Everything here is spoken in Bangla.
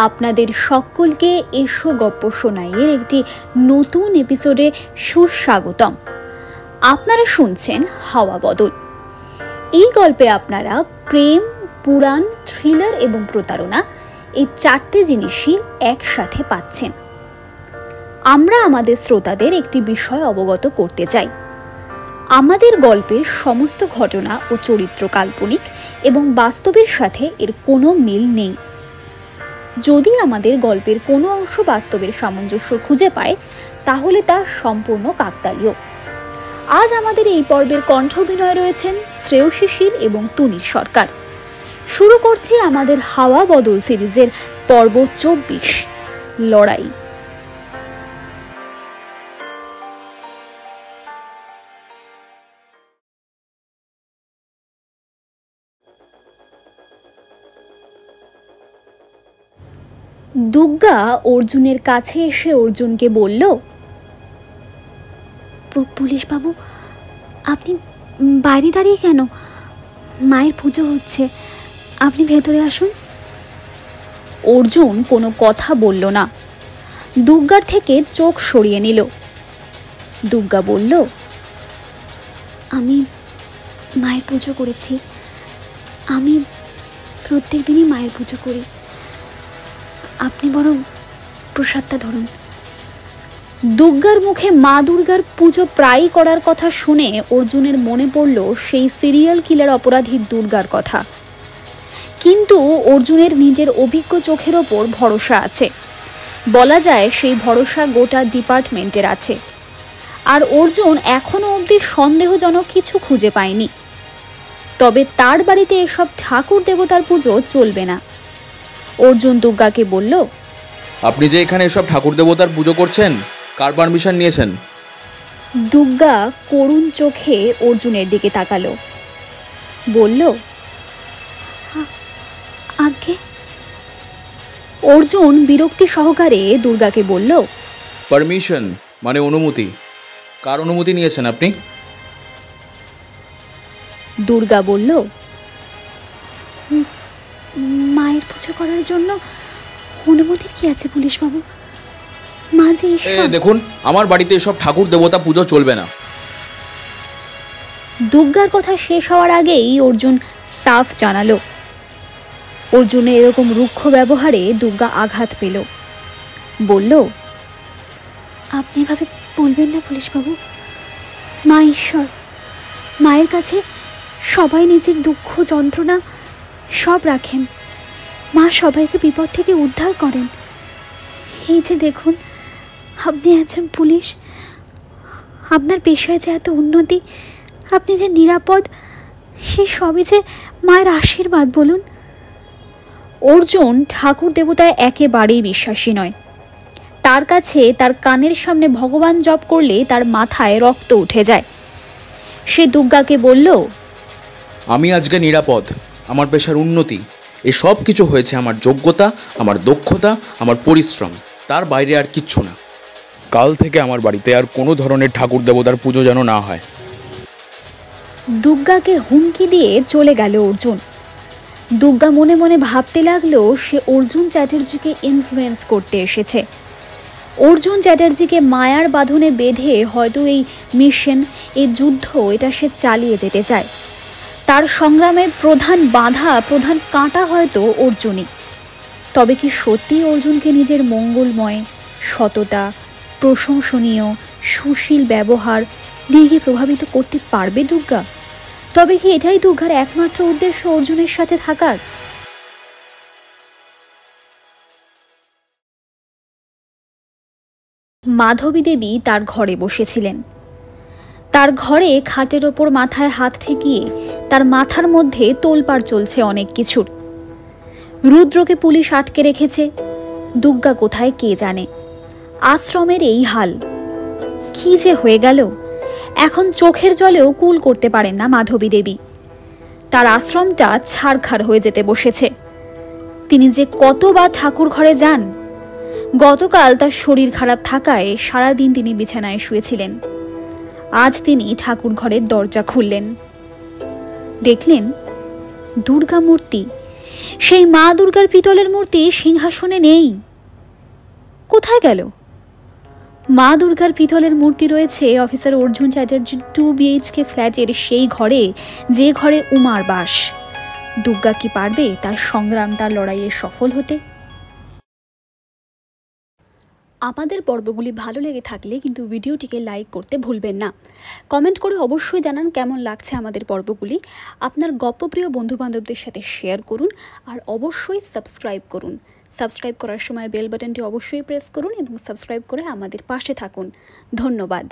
আপনাদের সকলকে এসো গপ্প শোনাইয়ের একটি নতুন এপিসোডে সুস্বাগতম। আপনারা শুনছেন হাওয়া বদল। এই গল্পে আপনারা প্রেম, পুরাণ, থ্রিলার এবং প্রতারণা এই চারটে জিনিসই একসাথে পাচ্ছেন। আমরা আমাদের শ্রোতাদের একটি বিষয় অবগত করতে চাই। আমাদের গল্পের সমস্ত ঘটনা ও চরিত্র কাল্পনিক এবং বাস্তবের সাথে এর কোনো মিল নেই। যদি আমাদের গল্পের কোনো অংশ বাস্তবের সামঞ্জস্য খুঁজে পায় তাহলে তা সম্পূর্ণ কাকতালীয়। আজ আমাদের এই পর্বের কণ্ঠ অভিনয় রয়েছেন শ্রেয়সী শীল এবং তুনির সরকার। শুরু করছি আমাদের হাওয়া বদল সিরিজের পর্ব 24, লড়াই। দুর্গা অর্জুনের কাছে এসে অর্জুনকে বলল, পুলিশ বাবু, আপনি বাইরে দাঁড়িয়ে কেন? মায়ের পুজো হচ্ছে, আপনি ভেতরে আসুন। অর্জুন কোনো কথা বলল না, দুর্গার থেকে চোখ সরিয়ে নিল। দুর্গা বলল, আমি মায়ের পুজো করেছি, আমি প্রত্যেক দিনই মায়ের পুজো করি, আপনি বরং প্রসাদটা ধরুন। দুর্গার মুখে মা দুর্গার পুজো প্রায়ই করার কথা শুনে অর্জুনের মনে পড়ল সেই সিরিয়াল কিলার অপরাধী দুর্গার কথা। কিন্তু অর্জুনের নিজের অভিজ্ঞ চোখের ওপর ভরসা আছে। বলা যায় সেই ভরসা গোটা ডিপার্টমেন্টের আছে। আর অর্জুন এখনো অবধি সন্দেহজনক কিছু খুঁজে পায়নি। তবে তার বাড়িতে এসব ঠাকুর দেবতার পুজো চলবে না। অর্জুন দুর্গাকে বলল, আপনি যে এখানে এসব ঠাকুর দেবতার পুজো করছেন, কার পারমিশন নিয়েছেন? দুর্গা করুণ চোখে অর্জুনের দিকে তাকালো, বলল, আগে। অর্জুন বিরক্তি সহকারে দুর্গাকে বলল, পারমিশন মানে অনুমতি। কার অনুমতি নিয়েছেন আপনি? দুর্গা বলল, মায়ের পুজো করার জন্য অনুমতির কি আছে পুলিশ বাবু? মা যে দেখুন, আমার বাড়িতে এসব ঠাকুর দেবতা পুজো চলবে না। দুর্গার কথা শেষ হওয়ার আগেই অর্জুন সাফ জানালো। অর্জুনের এরকম রুক্ষ ব্যবহারে দুর্গা আঘাত পেল। বলল, আপনি এভাবে বলবেন না পুলিশ বাবু। মা ঈশ্বর, মায়ের কাছে সবাই নিজের দুঃখ যন্ত্রণা সব রাখেন। মা সবাইকে বিপদ থেকে উদ্ধার করেন। এই যে দেখুন, আপনি একজন পুলিশ, আপনার পেশায় যে এত উন্নতি, আপনি যে নিরাপদ, সে সবই যে মায়ের আশীর্বাদ বলুন। অর্জুন ঠাকুর দেবতায় একেবারেই বিশ্বাসী নয়। তার কাছে তার কানের সামনে ভগবান জপ করলে তার মাথায় রক্ত উঠে যায়। সে দুর্গাকে বলল, আমি আজকে নিরাপদ, আমার পেশার উন্নতি, এই সব কিছু হয়েছে আমার যোগ্যতা, আমার দক্ষতা, আমার পরিশ্রম, তার বাইরে আর কিচ্ছু না। কাল থেকে আমার বাড়িতে আর কোনো ধরনের ঠাকুর দেবতার পুজো যেন না হয়। দুর্গাকে হুমকি দিয়ে চলে গেল অর্জুন। দুর্গা মনে মনে ভাবতে লাগলো সে অর্জুন চ্যাটার্জিকে ইনফ্লুয়েন্স করতে এসেছে। অর্জুন চ্যাটার্জিকে মায়ার বাঁধনে বেঁধে হয়তো এই মিশন, এই যুদ্ধ, এটা সে চালিয়ে যেতে চায়। তার সংগ্রামের প্রধান বাধা, প্রধান কাঁটা হয়তো অর্জুনই। তবে কি সত্যি অর্জুনকে নিজের মঙ্গলময়, সততা, প্রশংসনীয়, সুশীল ব্যবহার দিয়ে কি প্রভাবিত করতে পারবে দুর্গা? তবে কি এটাই দুর্গার একমাত্র উদ্দেশ্য অর্জুনের সাথে থাকার? মাধবী দেবী তার ঘরে বসেছিলেন। তার ঘরে খাটের ওপর মাথায় হাত ঠেকিয়ে তার মাথার মধ্যে তোলপাড় চলছে অনেক কিছুর। রুদ্রকে পুলিশ আটকে রেখেছে, দুর্গা কোথায় কে জানে। আশ্রমের এই হাল, কি যে হয়ে গেল। এখন চোখের জলেও কুল করতে পারেন না মাধবী দেবী। তার আশ্রমটা ছারখার হয়ে যেতে বসেছে। তিনি যে কতবার ঠাকুর ঘরে যান। গতকাল তার শরীর খারাপ থাকায় সারাদিন তিনি বিছানায় শুয়েছিলেন। আজ তিনি ঠাকুর ঘরের দরজা খুললেন, দেখলেন দুর্গা মূর্তি সেই মা দুর্গার পিতলের মূর্তি সিংহাসনে নেই, কোথায় গেল? মা দুর্গার পিতলের মূর্তি রয়েছে অফিসার অর্জুন চ্যাটার্জির 2 BHK ফ্ল্যাটের সেই ঘরে, যে ঘরে উমার বাস। দুর্গা কি পারবে তার সংগ্রাম, তার লড়াইয়ে সফল হতে? আমাদের পর্বগুলি ভালো লেগে থাকলে কিন্তু ভিডিওটিকে লাইক করতে ভুলবেন না। কমেন্ট করে অবশ্যই জানান কেমন লাগছে আমাদের পর্বগুলি। আপনার গল্পপ্রিয় বন্ধুবান্ধবদের সাথে শেয়ার করুন আর অবশ্যই সাবস্ক্রাইব করুন। সাবস্ক্রাইব করার সময় বেল বাটনটি অবশ্যই প্রেস করুন এবং সাবস্ক্রাইব করে আমাদের পাশে থাকুন। ধন্যবাদ।